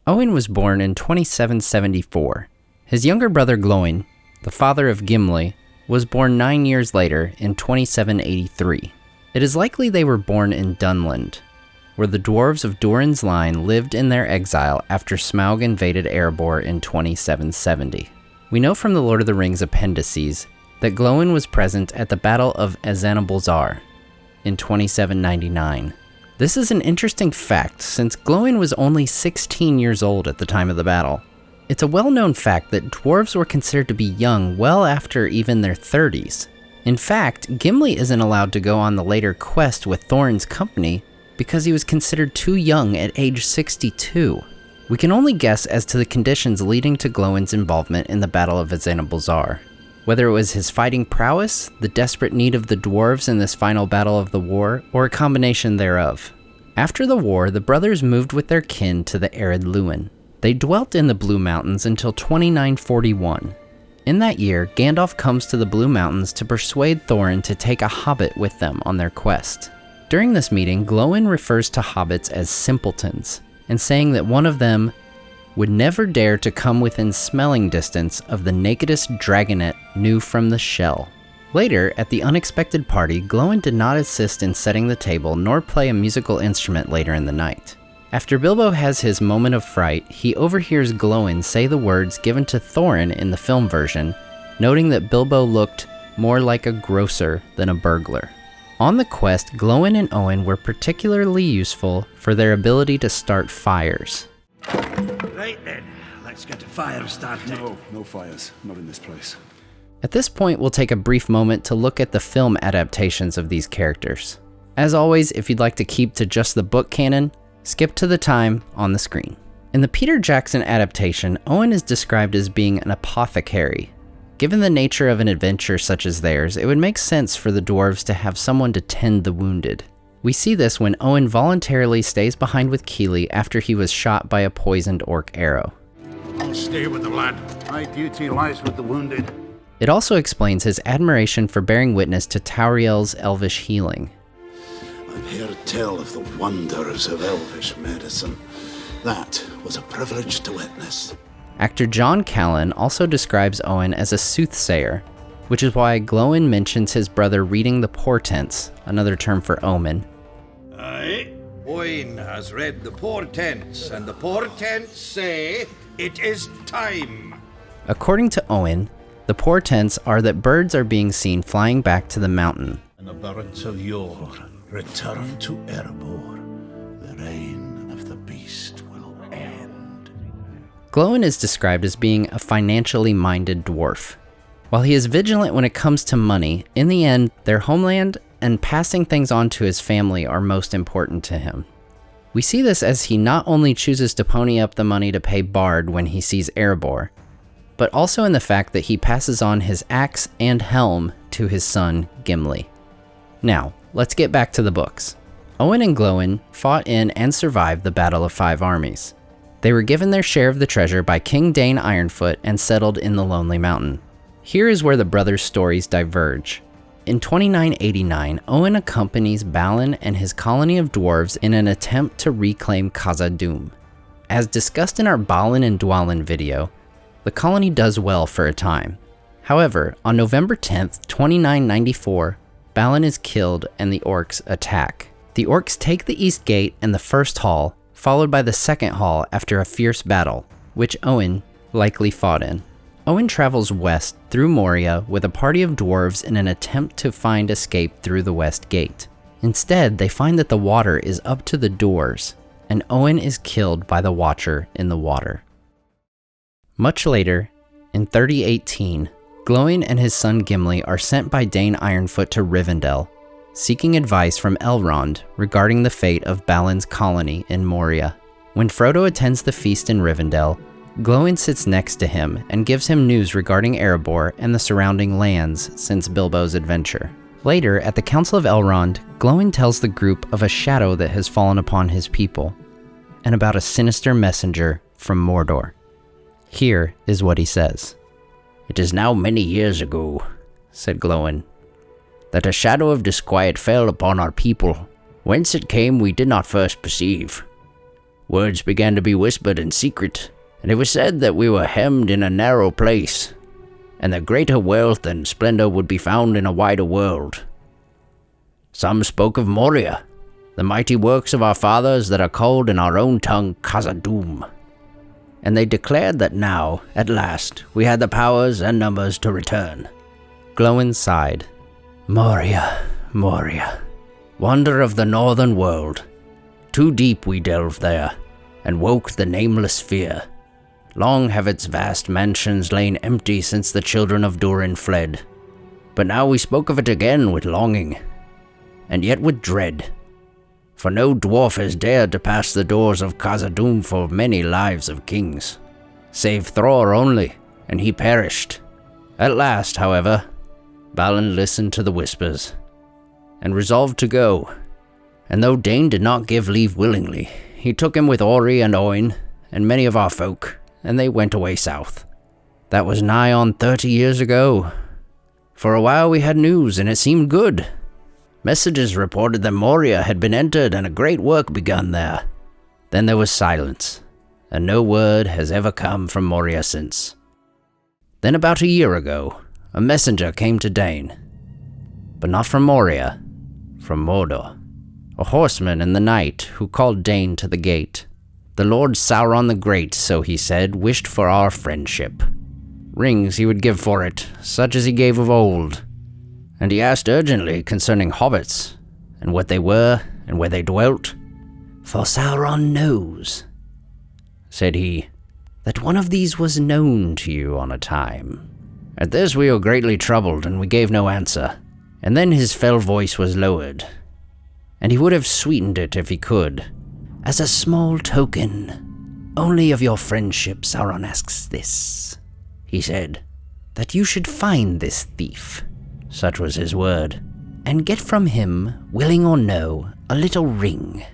Óin was born in 2774. His younger brother Glóin, the father of Gimli, was born 9 years later in 2783. It is likely they were born in Dunland, where the dwarves of Durin's line lived in their exile after Smaug invaded Erebor in 2770. We know from the Lord of the Rings appendices that Glóin was present at the Battle of Azanabalzar in 2799. This is an interesting fact since Glóin was only 16 years old at the time of the battle. It's a well-known fact that dwarves were considered to be young well after even their 30s. In fact, Gimli isn't allowed to go on the later quest with Thorin's company because he was considered too young at age 62. We can only guess as to the conditions leading to Glóin's involvement in the Battle of Azanabalzar. Whether it was his fighting prowess, the desperate need of the dwarves in this final battle of the war, or a combination thereof. After the war, the brothers moved with their kin to the arid Lúin. They dwelt in the Blue Mountains until 2941. In that year, Gandalf comes to the Blue Mountains to persuade Thorin to take a hobbit with them on their quest. During this meeting, Glóin refers to hobbits as simpletons, and saying that one of them would never dare to come within smelling distance of the nakedest dragonet new from the shell. Later, at the unexpected party, Glóin did not assist in setting the table nor play a musical instrument later in the night. After Bilbo has his moment of fright, he overhears Glóin say the words given to Thorin in the film version, noting that Bilbo looked more like a grocer than a burglar. On the quest, Glóin and Óin were particularly useful for their ability to start fires. Right then, let's get a fire started. No fires. Not in this place. At this point, we'll take a brief moment to look at the film adaptations of these characters. As always, if you'd like to keep to just the book canon, skip to the time on the screen. In the Peter Jackson adaptation, Óin is described as being an apothecary. Given the nature of an adventure such as theirs, it would make sense for the dwarves to have someone to tend the wounded. We see this when Óin voluntarily stays behind with Kili after he was shot by a poisoned orc arrow. I'll stay with the lad. My duty lies with the wounded. It also explains his admiration for bearing witness to Tauriel's elvish healing. I've heard tell of the wonders of elvish medicine. That was a privilege to witness. Actor John Callan also describes Óin as a soothsayer, which is why Glóin mentions his brother reading the portents, another term for omen. Aye, Óin has read the portents, and the portents say it is time. According to Óin, the portents are that birds are being seen flying back to the mountain. And the birds of yore return to Erebor. The reign of the beast will end. Glóin is described as being a financially minded dwarf. While he is vigilant when it comes to money, in the end, their homeland and passing things on to his family are most important to him. We see this as he not only chooses to pony up the money to pay Bard when he sees Erebor, but also in the fact that he passes on his axe and helm to his son, Gimli. Now, let's get back to the books. Óin and Glóin fought in and survived the Battle of Five Armies. They were given their share of the treasure by King Dain Ironfoot and settled in the Lonely Mountain. Here is where the brothers' stories diverge. In 2989, Óin accompanies Balin and his colony of dwarves in an attempt to reclaim Khazad-dûm. As discussed in our Balin and Dwalin video, the colony does well for a time. However, on November 10th, 2994, Balin is killed and the orcs attack. The orcs take the East Gate and the First Hall, followed by the Second Hall after a fierce battle, which Óin likely fought in. Óin travels west through Moria with a party of dwarves in an attempt to find escape through the West Gate. Instead, they find that the water is up to the doors, and Óin is killed by the Watcher in the water. Much later, in 3018, Glóin and his son Gimli are sent by Dain Ironfoot to Rivendell, seeking advice from Elrond regarding the fate of Balin's colony in Moria. When Frodo attends the feast in Rivendell, Glóin sits next to him and gives him news regarding Erebor and the surrounding lands since Bilbo's adventure. Later, at the Council of Elrond, Glóin tells the group of a shadow that has fallen upon his people, and about a sinister messenger from Mordor. Here is what he says. "It is now many years ago," said Glóin, "that a shadow of disquiet fell upon our people. Whence it came we did not first perceive. Words began to be whispered in secret, and it was said that we were hemmed in a narrow place, and that greater wealth and splendor would be found in a wider world. Some spoke of Moria, the mighty works of our fathers that are called in our own tongue Khazad-dûm. And they declared that now, at last, we had the powers and numbers to return. Glóin sighed. Moria, Moria, wonder of the northern world. Too deep we delved there, and woke the nameless fear. Long have its vast mansions lain empty since the children of Durin fled. But now we spoke of it again with longing, and yet with dread. For no dwarf has dared to pass the doors of Khazad-dûm for many lives of kings, save Thror only, and he perished. At last, however, Balin listened to the whispers, and resolved to go. And though Dain did not give leave willingly, he took him with Moria and Óin, and many of our folk, and they went away south. That was nigh on 30 years ago. For a while we had news, and it seemed good. Messages reported that Moria had been entered and a great work begun there. Then there was silence, and no word has ever come from Moria since. Then about a year ago, a messenger came to Dain, but not from Moria, from Mordor. A horseman in the night who called Dain to the gate. The Lord Sauron the Great, so he said, wished for our friendship. Rings he would give for it, such as he gave of old. And he asked urgently concerning hobbits, and what they were, and where they dwelt. For Sauron knows, said he, that one of these was known to you on a time. At this we were greatly troubled, and we gave no answer. And then his fell voice was lowered, and he would have sweetened it if he could. As a small token, only of your friendship, Sauron asks this, he said, that you should find this thief, such was his word, and get from him, willing or no, a little ring,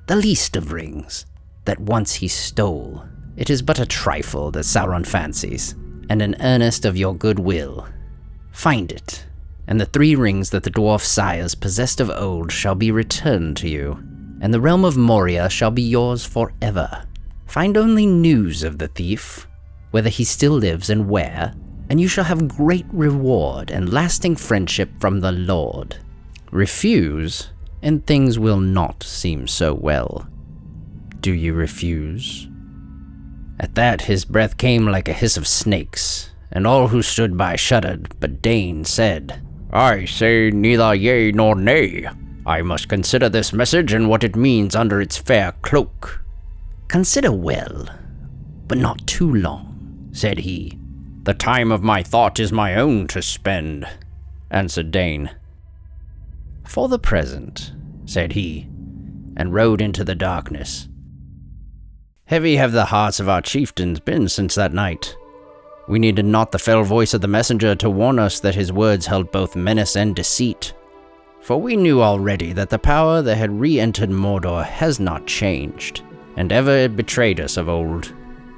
the least of rings, that once he stole. It is but a trifle that Sauron fancies, and an earnest of your goodwill. Find it, and the 3 rings that the dwarf sires possessed of old shall be returned to you, and the realm of Moria shall be yours forever. Find only news of the thief, whether he still lives and where, and you shall have great reward and lasting friendship from the Lord. Refuse, and things will not seem so well. Do you refuse? At that his breath came like a hiss of snakes, and all who stood by shuddered, but Dain said, I say neither yea nor nay. I must consider this message and what it means under its fair cloak. Consider well, but not too long, said he. The time of my thought is my own to spend, answered Dain. For the present, said he, and rode into the darkness. Heavy have the hearts of our chieftains been since that night. We needed not the fell voice of the messenger to warn us that his words held both menace and deceit. For we knew already that the power that had re-entered Mordor has not changed, and ever it betrayed us of old.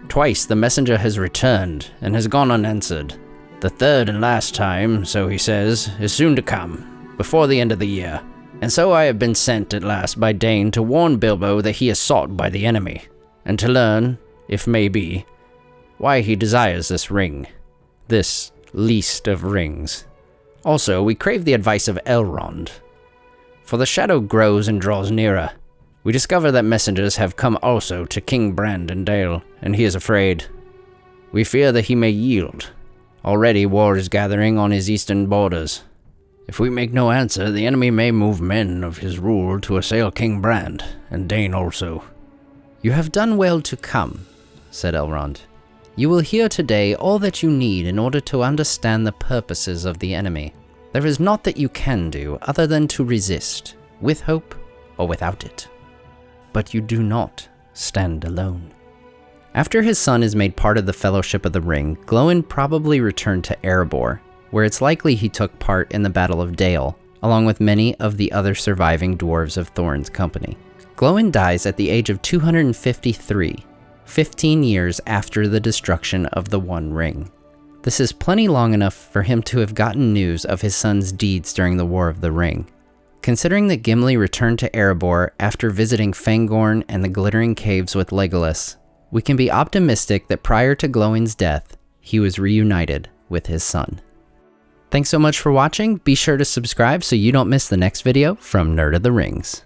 Twice the messenger has returned, and has gone unanswered. The third and last time, so he says, is soon to come, before the end of the year. And so I have been sent at last by Dain to warn Bilbo that he is sought by the enemy, and to learn, if may be, why he desires this ring, this least of rings. Also, we crave the advice of Elrond, for the shadow grows and draws nearer. We discover that messengers have come also to King Brand and Dale, and he is afraid. We fear that he may yield. Already war is gathering on his eastern borders. If we make no answer, the enemy may move men of his rule to assail King Brand, and Dain also. You have done well to come, said Elrond. You will hear today all that you need in order to understand the purposes of the enemy. There is naught that you can do other than to resist, with hope or without it. But you do not stand alone. After his son is made part of the Fellowship of the Ring, Glóin probably returned to Erebor, where it's likely he took part in the Battle of Dale, along with many of the other surviving dwarves of Thorin's company. Glóin dies at the age of 253, 15 years after the destruction of the One Ring. This is plenty long enough for him to have gotten news of his son's deeds during the War of the Ring. Considering that Gimli returned to Erebor after visiting Fangorn and the Glittering Caves with Legolas, we can be optimistic that prior to Glóin's death, he was reunited with his son. Thanks so much for watching. Be sure to subscribe so you don't miss the next video from Nerd of the Rings.